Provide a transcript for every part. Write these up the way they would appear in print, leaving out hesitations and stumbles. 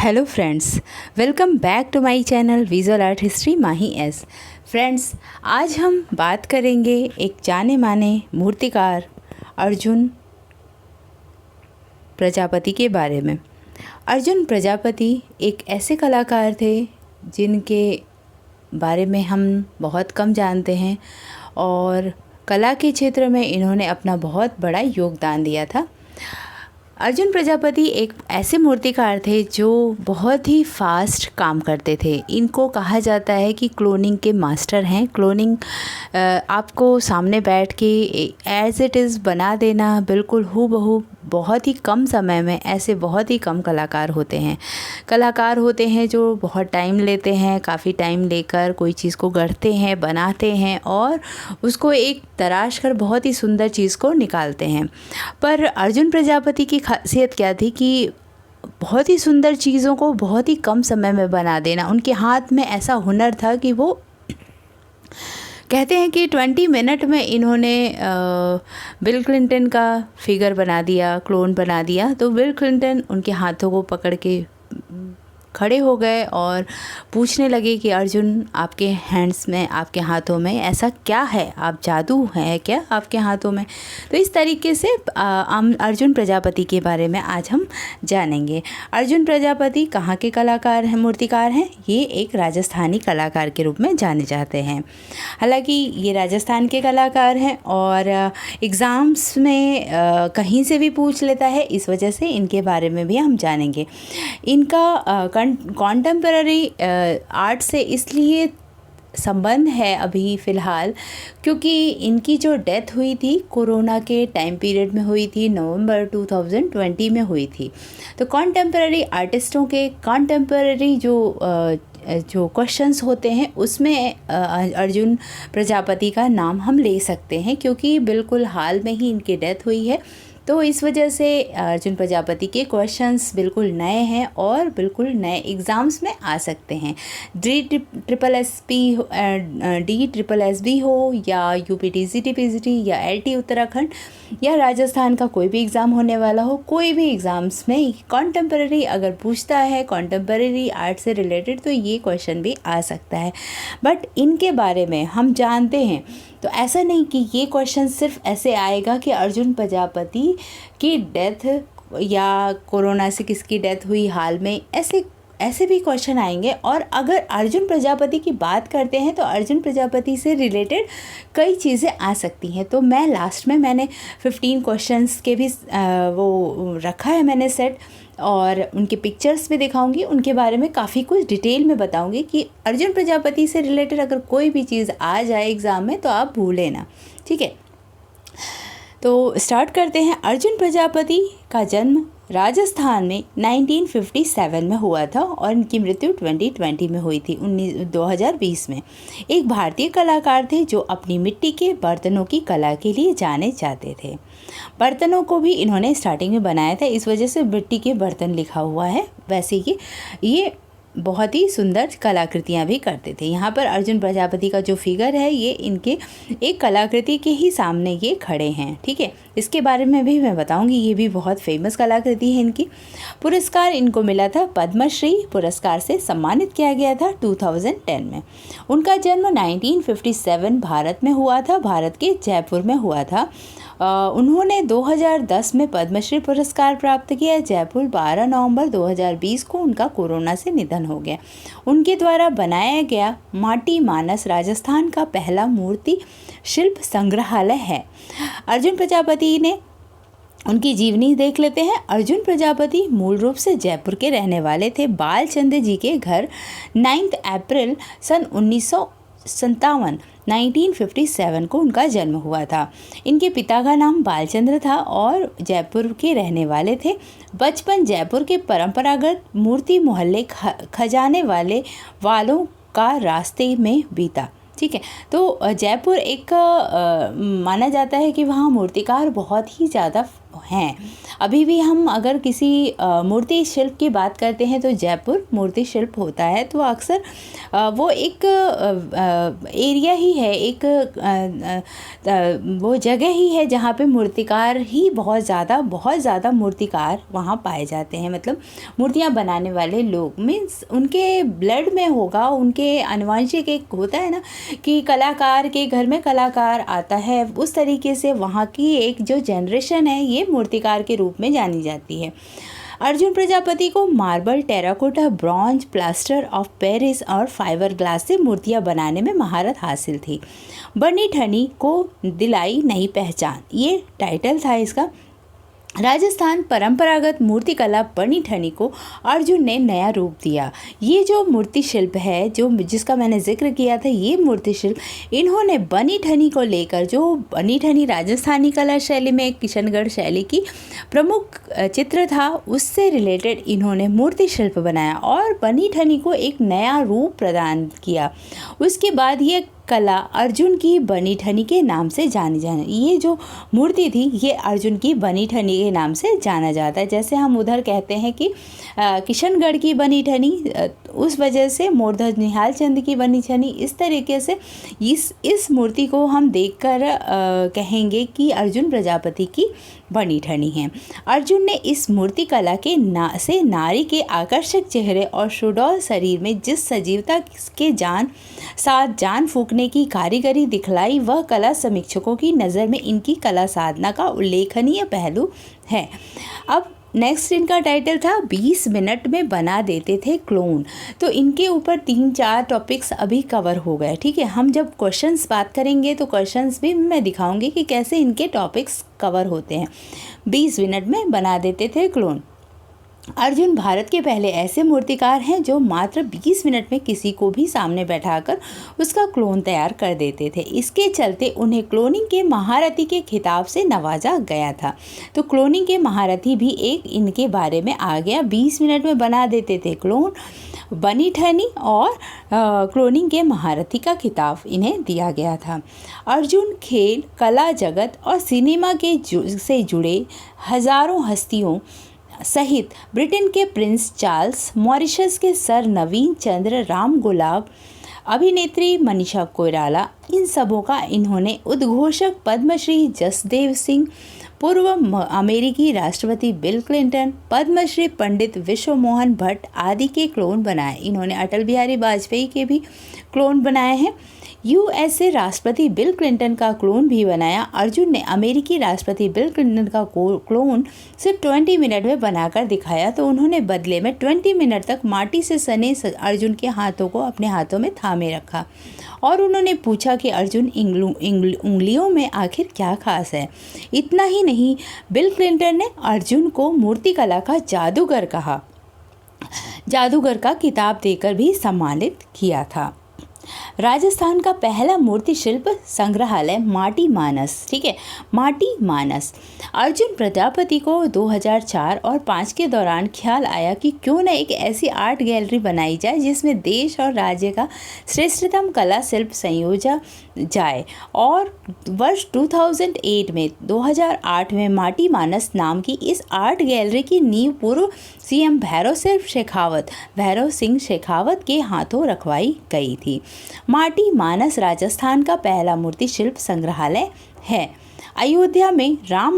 Hello friends, welcome back to my channel visual art history Mahi S. Friends, आज हम बात करेंगे एक जाने माने मूर्तिकार अर्जुन प्रजापति के बारे में। अर्जुन प्रजापति एक ऐसे कलाकार थे जिनके बारे में हम बहुत कम जानते हैं और कला के क्षेत्र में इन्होंने अपना बहुत बड़ा योगदान दिया था। अर्जुन प्रजापति एक ऐसे मूर्तिकार थे जो बहुत ही फास्ट काम करते थे। इनको कहा जाता है कि क्लोनिंग के मास्टर हैं। क्लोनिंग आपको सामने बैठ के एज इट इज़ बना देना बिल्कुल हूबहू, बहुत ही कम समय में। ऐसे बहुत ही कम कलाकार होते हैं जो बहुत टाइम लेते हैं, काफ़ी टाइम लेकर कोई चीज़ को गढ़ते हैं, बनाते हैं और उसको एक तराश कर बहुत ही सुंदर चीज़ को निकालते हैं। पर अर्जुन प्रजापति की खासियत क्या थी कि बहुत ही सुंदर चीज़ों को बहुत ही कम समय में बना देना। उनके हाथ में ऐसा हुनर था कि वो कहते हैं कि 20 मिनट में इन्होंने बिल क्लिंटन का फिगर बना दिया, क्लोन बना दिया। तो बिल क्लिंटन उनके हाथों को पकड़ के खड़े हो गए और पूछने लगे कि अर्जुन, आपके हैंड्स में, आपके हाथों में ऐसा क्या है? आप जादू है क्या आपके हाथों में? तो इस तरीके से अर्जुन प्रजापति के बारे में आज हम जानेंगे। अर्जुन प्रजापति कहाँ के कलाकार हैं, मूर्तिकार हैं? ये एक राजस्थानी कलाकार के रूप में जाने जाते हैं। हालांकि ये राजस्थान के कलाकार हैं और एग्ज़ाम्स में कहीं से भी पूछ लेता है, इस वजह से इनके बारे में भी हम जानेंगे। इनका कॉन्टेम्पररी आर्ट से इसलिए संबंध है अभी फ़िलहाल क्योंकि इनकी जो डेथ हुई थी कोरोना के टाइम पीरियड में हुई थी, नवंबर 2020 में हुई थी। तो कॉन्टेम्पररी आर्टिस्टों के कॉन्टेम्पररी जो क्वेश्चंस होते हैं उसमें अर्जुन प्रजापति का नाम हम ले सकते हैं क्योंकि बिल्कुल हाल में ही इनकी डेथ हुई है। तो इस वजह से अर्जुन प्रजापति के क्वेश्चंस बिल्कुल नए हैं और बिल्कुल नए एग्ज़ाम्स में आ सकते हैं। डी ट्रिपल एस बी हो या यूपीटीसी टीपीसीटी या एलटी उत्तराखंड या राजस्थान का कोई भी एग्ज़ाम होने वाला हो, कोई भी एग्ज़ाम्स में कॉन्टेम्पररी अगर पूछता है कॉन्टेम्पररी आर्ट से रिलेटेड तो ये क्वेश्चन भी आ सकता है। बट इनके बारे में हम जानते हैं तो ऐसा नहीं कि ये क्वेश्चन सिर्फ ऐसे आएगा कि अर्जुन प्रजापति की डेथ या कोरोना से किसकी डेथ हुई हाल में, ऐसे भी क्वेश्चन आएंगे। और अगर अर्जुन प्रजापति की बात करते हैं तो अर्जुन प्रजापति से रिलेटेड कई चीज़ें आ सकती हैं। तो मैं लास्ट में मैंने 15 क्वेश्चंस के भी वो रखा है मैंने सेट, और उनके पिक्चर्स भी दिखाऊंगी, उनके बारे में काफ़ी कुछ डिटेल में बताऊंगी कि अर्जुन प्रजापति से रिलेटेड अगर कोई भी चीज़ आ जाए एग्ज़ाम में तो आप भूलें ना, ठीक है। तो स्टार्ट करते हैं। अर्जुन प्रजापति का जन्म राजस्थान में 1957 में हुआ था और इनकी मृत्यु 2020 में हुई थी, 2020 में। एक भारतीय कलाकार थे जो अपनी मिट्टी के बर्तनों की कला के लिए जाने जाते थे। बर्तनों को भी इन्होंने स्टार्टिंग में बनाया था, इस वजह से मिट्टी के बर्तन लिखा हुआ है। वैसे ही ये बहुत ही सुंदर कलाकृतियाँ भी करते थे। यहाँ पर अर्जुन प्रजापति का जो फिगर है ये इनके एक कलाकृति के ही सामने ये खड़े हैं, ठीक है। इसके बारे में भी मैं बताऊंगी, ये भी बहुत फेमस कलाकृति है इनकी। पुरस्कार इनको मिला था, पद्मश्री पुरस्कार से सम्मानित किया गया था 2010 में। उनका जन्म 1957 भारत में हुआ था, भारत के जयपुर में हुआ था। उन्होंने 2010 में पद्मश्री पुरस्कार प्राप्त किया। जयपुर 12 नवंबर 2020 को उनका कोरोना से निधन हो गया। उनके द्वारा बनाया गया माटी मानस राजस्थान का पहला मूर्ति शिल्प संग्रहालय है। अर्जुन प्रजापति ने उनकी जीवनी देख लेते हैं। अर्जुन प्रजापति मूल रूप से जयपुर के रहने वाले थे। बालचंद्र जी के घर 9 अप्रैल सन 1957 को उनका जन्म हुआ था। इनके पिता का नाम बालचंद्र था और जयपुर के रहने वाले थे। बचपन जयपुर के परंपरागत मूर्ति मोहल्ले खजाने वालों का रास्ते में बीता, ठीक है। तो जयपुर एक माना जाता है कि वहाँ मूर्तिकार बहुत ही ज़्यादा हैं। अभी भी हम अगर किसी मूर्ति शिल्प की बात करते हैं तो जयपुर मूर्ति शिल्प होता है, तो अक्सर वो एक एरिया ही है, एक वो जगह ही है जहाँ पे मूर्तिकार ही बहुत ज़्यादा मूर्तिकार वहाँ पाए जाते हैं। मतलब मूर्तियाँ बनाने वाले लोग मीन्स उनके ब्लड में होगा, उनके आनुवंशिक एक होता है ना कि कलाकार के घर में कलाकार आता है, उस तरीके से वहाँ की एक जो जनरेशन है ये मूर्तिकार के रूप में जानी जाती है। अर्जुन प्रजापति को marble, terracotta, bronze, plaster of Paris और फाइबर ग्लास से मूर्तियां बनाने में महारत हासिल थी। बनी ठनी को दिलाई नई पहचान, ये टाइटल था इसका। राजस्थान परंपरागत मूर्तिकला बनी ठनी को अर्जुन ने नया रूप दिया। ये जो मूर्ति शिल्प है, जो जिसका मैंने जिक्र किया था, ये मूर्ति शिल्प इन्होंने बनी ठनी को लेकर, जो बनी ठनी राजस्थानी कला शैली में किशनगढ़ शैली की प्रमुख चित्र था, उससे रिलेटेड इन्होंने मूर्ति शिल्प बनाया और बनी ठनी को एक नया रूप प्रदान किया। उसके बाद ये कला अर्जुन की बनी ठनी के नाम से ये जो मूर्ति थी ये अर्जुन की बनी ठनी के नाम से जाना जाता है। जैसे हम उधर कहते हैं कि किशनगढ़ की बनी ठनी, उस वजह से मोरध्वज निहाल चंद की बनी ठनी, इस तरीके से इस मूर्ति को हम देखकर कहेंगे कि अर्जुन प्रजापति की बनी ठनी है। अर्जुन ने इस मूर्ति कला के से नारी के आकर्षक चेहरे और सुडौल शरीर में जिस सजीवता के साथ जान फूंकने की कारीगरी दिखलाई, वह कला समीक्षकों की नज़र में इनकी कला साधना का उल्लेखनीय पहलू है। अब नेक्स्ट इनका टाइटल था 20 मिनट में बना देते थे क्लोन। तो इनके ऊपर 3-4 टॉपिक्स अभी कवर हो गए, ठीक है। हम जब क्वेश्चंस बात करेंगे तो क्वेश्चंस भी मैं दिखाऊंगी कि कैसे इनके टॉपिक्स कवर होते हैं। 20 मिनट में बना देते थे क्लोन। अर्जुन भारत के पहले ऐसे मूर्तिकार हैं जो मात्र 20 मिनट में किसी को भी सामने बैठाकर उसका क्लोन तैयार कर देते थे। इसके चलते उन्हें क्लोनिंग के महारथी के खिताब से नवाजा गया था। तो क्लोनिंग के महारथी भी एक इनके बारे में आ गया। 20 मिनट में बना देते थे क्लोन, बनी ठनी और क्लोनिंग के महारथी का खिताब इन्हें दिया गया था। अर्जुन खेल, कला जगत और सिनेमा से जुड़े हजारों हस्तियों सहित ब्रिटेन के प्रिंस चार्ल्स, मॉरिशस के सर नवीन चंद्र राम गुलाब, अभिनेत्री मनीषा कोइराला, इन सबों का इन्होंने उद्घोषक पद्मश्री जसदेव सिंह, पूर्व अमेरिकी राष्ट्रपति बिल क्लिंटन, पद्मश्री पंडित विश्व मोहन भट्ट आदि के क्लोन बनाए। इन्होंने अटल बिहारी वाजपेयी के भी क्लोन बनाए हैं। यूएसए राष्ट्रपति बिल क्लिंटन का क्लोन भी बनाया। अर्जुन ने अमेरिकी राष्ट्रपति बिल क्लिंटन का क्लोन सिर्फ 20 मिनट में बनाकर दिखाया, तो उन्होंने बदले में 20 मिनट तक माटी से सने अर्जुन के हाथों को अपने हाथों में थामे रखा और उन्होंने पूछा कि अर्जुन उंगलियों में आखिर क्या खास है। इतना ही नहीं, बिल क्लिंटन ने अर्जुन को मूर्तिकला का जादूगर कहा, जादूगर का खिताब देकर भी सम्मानित किया था। राजस्थान का पहला मूर्ति शिल्प संग्रहालय माटी मानस, ठीक है, माटी मानस। अर्जुन प्रजापति को 2004 और 2005 के दौरान ख्याल आया कि क्यों न एक ऐसी आर्ट गैलरी बनाई जाए जिसमें देश और राज्य का श्रेष्ठतम कला शिल्प संयोजा जाए, और वर्ष 2008 में माटी मानस नाम की इस आर्ट गैलरी की नींव पूर्व सीएम भैरव सिंह शेखावत के हाथों रखवाई गई थी। माटी मानस राजस्थान का पहला मूर्ति शिल्प संग्रहालय है। अयोध्या में राम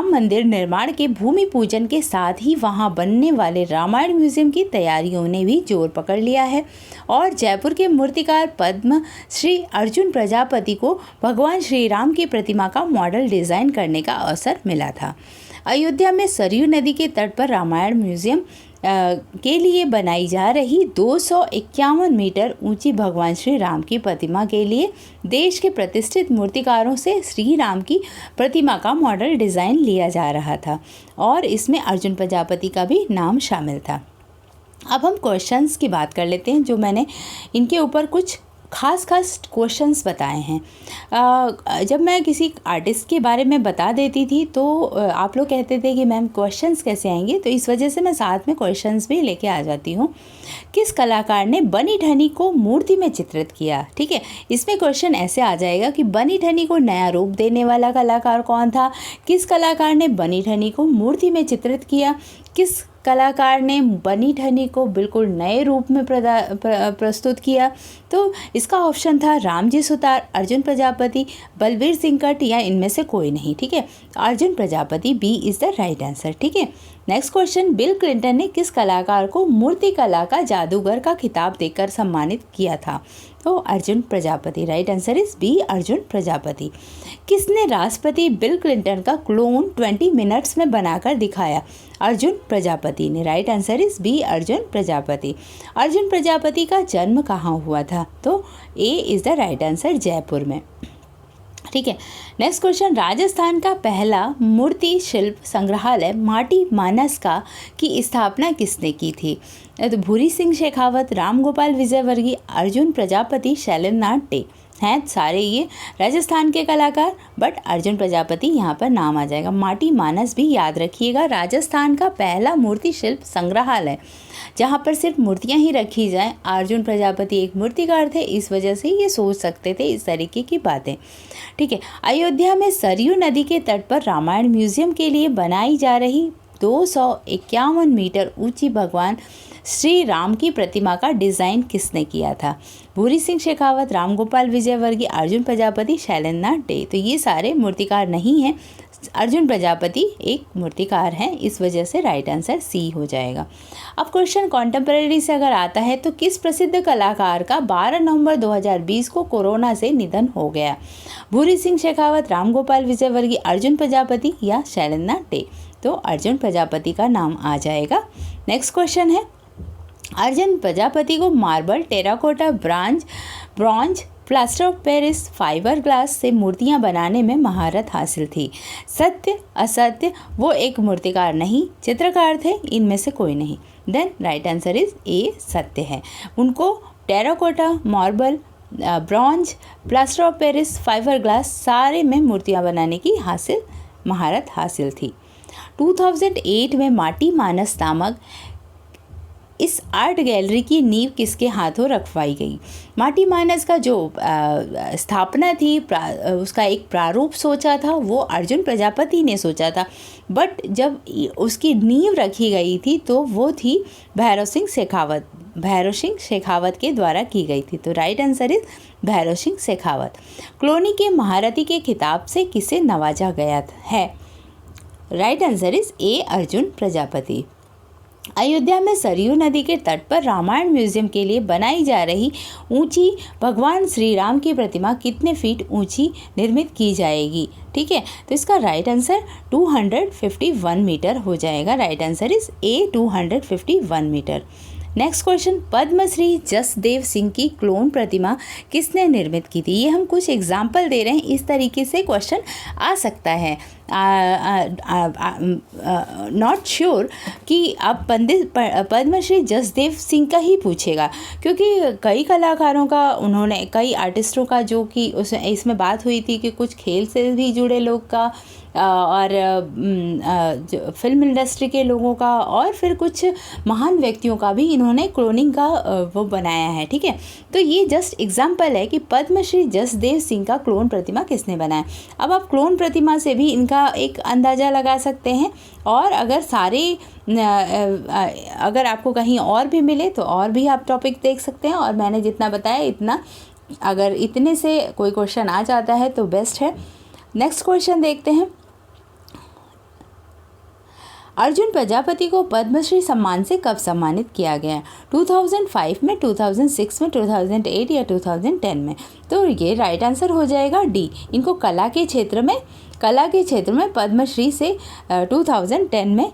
मंदिर निर्माण के भूमि पूजन के साथ ही वहां बनने वाले रामायण म्यूजियम की तैयारियों ने भी जोर पकड़ लिया है और जयपुर के मूर्तिकार पद्म श्री अर्जुन प्रजापति को भगवान श्री राम की प्रतिमा का मॉडल डिजाइन करने का अवसर मिला था। अयोध्या में सरयू नदी के तट पर रामायण म्यूजियम के लिए बनाई जा रही 251 मीटर ऊंची भगवान श्री राम की प्रतिमा के लिए देश के प्रतिष्ठित मूर्तिकारों से श्री राम की प्रतिमा का मॉडल डिज़ाइन लिया जा रहा था और इसमें अर्जुन प्रजापति का भी नाम शामिल था। अब हम क्वेश्चंस की बात कर लेते हैं जो मैंने इनके ऊपर कुछ खास क्वेश्चंस बताए हैं। जब मैं किसी आर्टिस्ट के बारे में बता देती थी तो आप लोग कहते थे कि मैम क्वेश्चंस कैसे आएंगे, तो इस वजह से मैं साथ में क्वेश्चंस भी लेके आ जाती हूँ। किस कलाकार ने बनी ठनी को मूर्ति में चित्रित किया? ठीक है, इसमें क्वेश्चन ऐसे आ जाएगा कि बनी ठनी को नया रूप देने वाला कलाकार कौन था? किस कलाकार ने बनी ठनी को मूर्ति में चित्रित किया? किस कलाकार ने बनी ठनी को बिल्कुल नए रूप में प्रस्तुत किया? तो इसका ऑप्शन था रामजी सुतार, अर्जुन प्रजापति, बलबीर सिंह कट या इनमें से कोई नहीं। ठीक है, Arjun Prajapati, B is the right answer. ठीक है, नेक्स्ट क्वेश्चन, बिल क्लिंटन ने किस कलाकार को मूर्ति कला का जादूगर का खिताब देकर सम्मानित किया था? तो Arjun Prajapati, right answer is B, Arjun Prajapati. किसने राष्ट्रपति बिल क्लिंटन का क्लोन 20 मिनट्स में बनाकर दिखाया? अर्जुन प्रजापति ने, right answer is B, Arjun Prajapati. Arjun Prajapati का जन्म कहाँ हुआ था? तो A is the right answer, Jaipur में। ठीक है, नेक्स्ट क्वेश्चन, राजस्थान का पहला मूर्ति शिल्प संग्रहालय माटी मानस का की स्थापना किसने की थी? तो भूरी सिंह शेखावत, राम गोपाल विजयवर्गीय, अर्जुन प्रजापति, शैलेंद्रनाथ डे हैं सारे ये राजस्थान के कलाकार, बट अर्जुन प्रजापति यहाँ पर नाम आ जाएगा। माटी मानस भी याद रखिएगा, राजस्थान का पहला मूर्ति शिल्प संग्रहालय जहाँ पर सिर्फ मूर्तियाँ ही रखी जाएं। अर्जुन प्रजापति एक मूर्तिकार थे, इस वजह से ये सोच सकते थे इस तरीके की बातें। ठीक है, अयोध्या में सरयू नदी के तट पर रामायण म्यूजियम के लिए बनाई जा रही 251 मीटर ऊंची भगवान श्री राम की प्रतिमा का डिज़ाइन किसने किया था? भूरी सिंह शेखावत, राम गोपाल विजयवर्गीय, अर्जुन प्रजापति, शैलेंद्रनाथ डे। तो ये सारे मूर्तिकार नहीं हैं, अर्जुन प्रजापति एक मूर्तिकार हैं, इस वजह से राइट आंसर सी हो जाएगा। अब क्वेश्चन कॉन्टेम्परेरी से अगर आता है तो किस प्रसिद्ध कलाकार का 12 नवंबर 2020 को कोरोना से निधन हो गया? भूरी सिंह शेखावत, राम गोपाल विजयवर्गीय, अर्जुन प्रजापति या शैलेंद्रनाथ डे? तो अर्जुन प्रजापति का नाम आ जाएगा। नेक्स्ट क्वेश्चन है, अर्जुन प्रजापति को marble, terracotta, bronze, plaster of Paris, fibre glass से मूर्तियां बनाने में महारत हासिल थी? सत्य, असत्य? वो एक मूर्तिकार नहीं, चित्रकार थे, इनमें से कोई नहीं। Then right answer is A, सत्य है। उनको terracotta, marble, bronze, plaster of Paris, fibre glass सारे में मूर्तियां बनाने की महारत हासिल थी। 2008 में माटी मानस नामक इस आर्ट गैलरी की नींव किसके हाथों रखवाई गई? माटी मानस का जो स्थापना थी, उसका एक प्रारूप सोचा था वो अर्जुन प्रजापति ने सोचा था, बट जब उसकी नींव रखी गई थी तो वो थी भैरव सिंह शेखावत के द्वारा की गई थी। तो right answer is Bhairav Singh Shekhawat. Clooney के महारथी के खिताब से किसे नवाजा गया है? राइट आंसर इज ए, अर्जुन प्रजापति। अयोध्या में सरयू नदी के तट पर रामायण म्यूजियम के लिए बनाई जा रही ऊंची भगवान श्री राम की प्रतिमा कितने फीट ऊंची निर्मित की जाएगी? ठीक है, तो इसका राइट आंसर 251 मीटर हो जाएगा। Right answer is A, 251 metre. Next question, Padmashri Jasdev Singh की क्लोन प्रतिमा किसने निर्मित की थी? ये हम कुछ एग्जाम्पल दे रहे हैं, इस तरीके से क्वेश्चन आ सकता है। नॉट श्योर कि आप पद्मश्री जसदेव सिंह का ही पूछेगा, क्योंकि कई कलाकारों का उन्होंने, कई आर्टिस्टों का जो कि इसमें बात हुई थी कि कुछ खेल से भी जुड़े लोग का और जो फिल्म इंडस्ट्री के लोगों का और फिर कुछ महान व्यक्तियों का भी इन्होंने क्लोनिंग का वो बनाया है। ठीक है, तो ये जस्ट एग्जांपल है कि पद्मश्री जसदेव सिंह का क्लोन प्रतिमा किसने बनाया। अब आप क्लोन प्रतिमा से भी इनका एक अंदाज़ा लगा सकते हैं, और अगर अगर आपको कहीं और भी मिले तो और भी आप टॉपिक देख सकते हैं, और मैंने जितना बताया इतना, अगर इतने से कोई क्वेश्चन आ जाता है तो बेस्ट है। नेक्स्ट क्वेश्चन देखते हैं, अर्जुन प्रजापति को पद्मश्री सम्मान से कब सम्मानित किया गया? 2005 में, 2006 में, 2008 या 2010 में? तो ये राइट आंसर हो जाएगा डी। इनको कला के क्षेत्र में पद्मश्री से 2010 में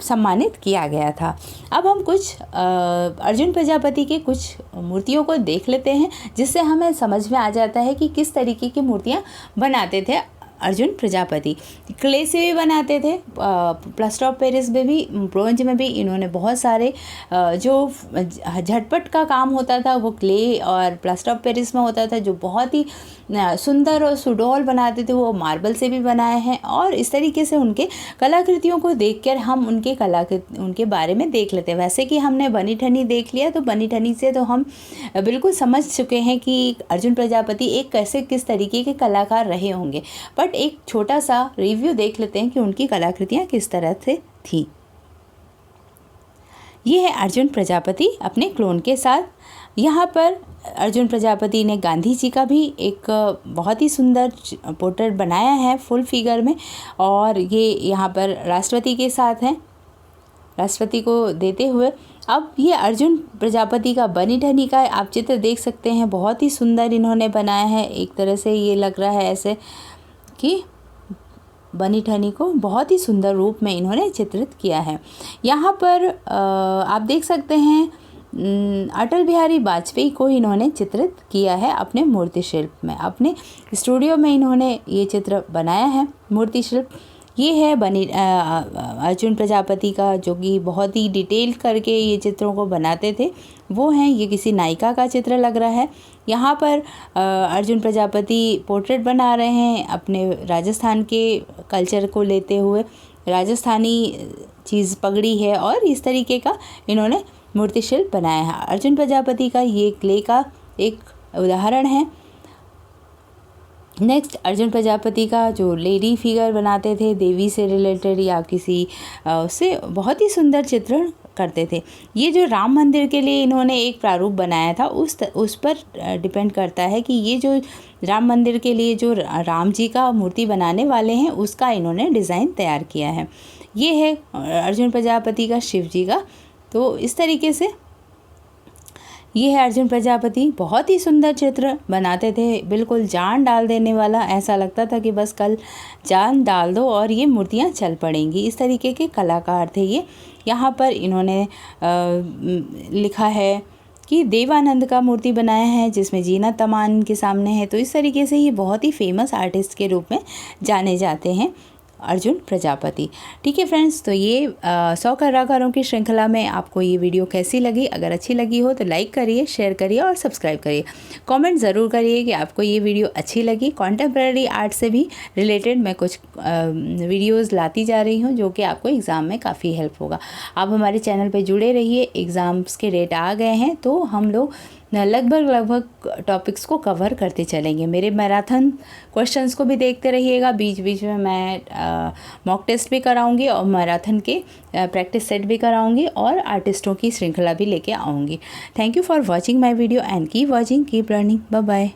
सम्मानित किया गया था। अब हम कुछ अर्जुन प्रजापति के कुछ मूर्तियों को देख लेते हैं, जिससे हमें समझ में आ जाता है कि किस तरीके की मूर्तियाँ बनाते थे अर्जुन प्रजापति क्ले से भी बनाते थे, प्लास्टर ऑफ पेरिस में भी, ब्रोंज में भी इन्होंने बहुत सारे जो झटपट का काम होता था वो क्ले और प्लास्टर ऑफ पेरिस में होता था, जो बहुत ही सुंदर और सुडौल बनाते थे, वो मार्बल से भी बनाए हैं। और इस तरीके से उनके कलाकृतियों को देखकर हम उनके बारे में देख लेते हैं। वैसे कि हमने बनी ठनी देख लिया, तो बनी ठनी से तो हम बिल्कुल समझ चुके हैं कि अर्जुन प्रजापति एक किस तरीके के कलाकार रहे होंगे, बट एक छोटा सा रिव्यू देख लेते हैं कि उनकी कलाकृतियाँ किस तरह से थी। ये है अर्जुन प्रजापति अपने क्लोन के साथ। यहाँ पर अर्जुन प्रजापति ने गांधी जी का भी एक बहुत ही सुंदर पोर्ट्रेट बनाया है फुल फिगर में, और ये यहाँ पर राष्ट्रपति के साथ हैं, राष्ट्रपति को देते हुए। अब ये अर्जुन प्रजापति का बनी ठनी का आप चित्र देख सकते हैं, बहुत ही सुंदर इन्होंने बनाया है। एक तरह से ये लग रहा है ऐसे कि बनी ठनी को बहुत ही सुंदर रूप में इन्होंने चित्रित किया है। यहाँ पर आप देख सकते हैं अटल बिहारी वाजपेयी को इन्होंने चित्रित किया है अपने मूर्ति शिल्प में। अपने स्टूडियो में इन्होंने ये चित्र बनाया है मूर्ति शिल्प। ये है अर्जुन प्रजापति का, जो कि बहुत ही डिटेल करके ये चित्रों को बनाते थे, वो हैं। ये किसी नायिका का चित्र लग रहा है। यहाँ पर अर्जुन प्रजापति पोर्ट्रेट बना रहे हैं अपने राजस्थान के कल्चर को लेते हुए। राजस्थानी चीज़ पगड़ी है और इस तरीके का इन्होंने मूर्ति शिल्प बनाया है। अर्जुन प्रजापति का ये क्ले का एक उदाहरण है। नेक्स्ट अर्जुन प्रजापति का जो लेडी फिगर बनाते थे, देवी से रिलेटेड या किसी उससे बहुत ही सुंदर चित्रण करते थे। ये जो राम मंदिर के लिए इन्होंने एक प्रारूप बनाया था, उस पर डिपेंड करता है कि ये जो राम मंदिर के लिए जो राम जी का मूर्ति बनाने वाले हैं, उसका इन्होंने डिज़ाइन तैयार किया है। ये है अर्जुन प्रजापति का शिव जी का। तो इस तरीके से ये है अर्जुन प्रजापति। बहुत ही सुंदर चित्र बनाते थे, बिल्कुल जान डाल देने वाला। ऐसा लगता था कि बस कल जान डाल दो और ये मूर्तियाँ चल पड़ेंगी। इस तरीके के कलाकार थे ये। यहाँ पर इन्होंने लिखा है कि देवानंद का मूर्ति बनाया है, जिसमें जीनत अमान के सामने है। तो इस तरीके से ये बहुत ही फेमस आर्टिस्ट के रूप में जाने जाते हैं अर्जुन प्रजापति। ठीक है फ्रेंड्स, तो ये 100 कलाकारों की श्रृंखला में आपको ये वीडियो कैसी लगी? अगर अच्छी लगी हो तो लाइक करिए, शेयर करिए और सब्सक्राइब करिए। कमेंट ज़रूर करिए कि आपको ये वीडियो अच्छी लगी। कॉन्टेम्प्रेरी आर्ट से भी रिलेटेड मैं कुछ वीडियोज़ लाती जा रही हूँ, जो कि आपको एग्ज़ाम में काफ़ी हेल्प होगा। आप हमारे चैनल पर जुड़े रहिए। एग्ज़ाम्स के डेट आ गए हैं, तो हम लोग लगभग टॉपिक्स को कवर करते चलेंगे। मेरे मैराथन क्वेश्चंस को भी देखते रहिएगा। बीच बीच में मैं मॉक टेस्ट भी कराऊंगी और मैराथन के प्रैक्टिस सेट भी कराऊंगी और आर्टिस्टों की श्रृंखला भी लेके आऊंगी। Thank you for watching my video and keep watching, keep learning. Bye bye.